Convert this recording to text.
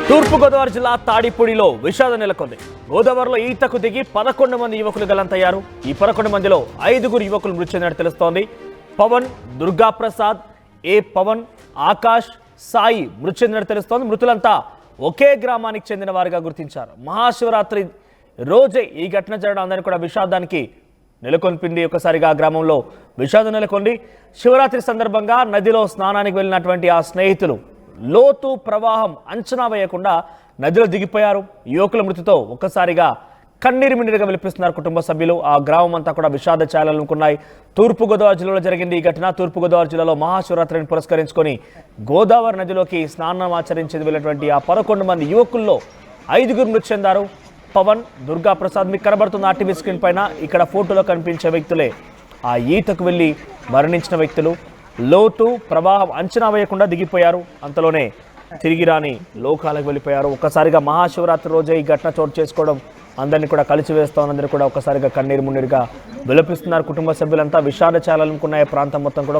తూర్పుగోదావరి జిల్లా తాడిపూడిలో విషాదం నెలకొంది. గోదావరిలో ఈతకు దిగి 11 మంది యువకులు గల్లంతయ్యారు. ఈ 11 మందిలో 5 యువకులు మృతి చెందినట్టు తెలుస్తోంది. పవన్, దుర్గాప్రసాద్, పవన్, ఆకాష్, సాయి మృతి చెందినట్టు తెలుస్తోంది. మృతులంతా ఒకే గ్రామానికి చెందిన వారిగా గుర్తించారు. మహాశివరాత్రి రోజే ఈ ఘటన జరగడం అందరినీ కూడా విషాదానికి నెలకొల్పింది. ఒకసారిగా గ్రామంలో విషాదం నెలకొంది. శివరాత్రి సందర్భంగా నదిలో స్నానానికి వెళ్ళినటువంటి ఆ స్నేహితులు లోతు ప్రవాహం అంచనా వేయకుండా నదిలో దిగిపోయారు. యువకుల మృతితో ఒక్కసారిగా కన్నీరు మిన్నీరుగా విలిపిస్తున్నారు కుటుంబ సభ్యులు. ఆ గ్రామం అంతా కూడా విషాద ఛాయలనుకున్నాయి. తూర్పుగోదావరి జిల్లాలో జరిగింది ఈ ఘటన. తూర్పుగోదావరి జిల్లాలో మహాశివరాత్రిని పురస్కరించుకొని గోదావరి నదిలోకి స్నానం ఆచరించేది వెళ్ళినటువంటి ఆ 11 మంది యువకుల్లో 5 మృతి చెందారు. పవన్, దుర్గాప్రసాద్ మీకు కనబడుతున్న ఆర్టీవీ స్క్రీన్ పైన ఇక్కడ ఫోటోలో కనిపించే వ్యక్తులే ఆ ఈతకు వెళ్ళి మరణించిన వ్యక్తులు. లోతు ప్రవాహం అంచనా వేయకుండా దిగిపోయారు. అంతలోనే తిరిగి రాని లోకాలకు వెళ్ళిపోయారు. ఒక్కసారిగా మహాశివరాత్రి రోజే ఈ ఘటన చోటు చేసుకోవడం అందరినీ కూడా కలిసివేస్తాం. అందరూ కూడా ఒక్కసారిగా కన్నీరు మున్నీరుగా విలపిస్తున్నారు. కుటుంబ సభ్యులంతా విషాద ఛాయలనుకున్న ప్రాంతం మొత్తం కూడా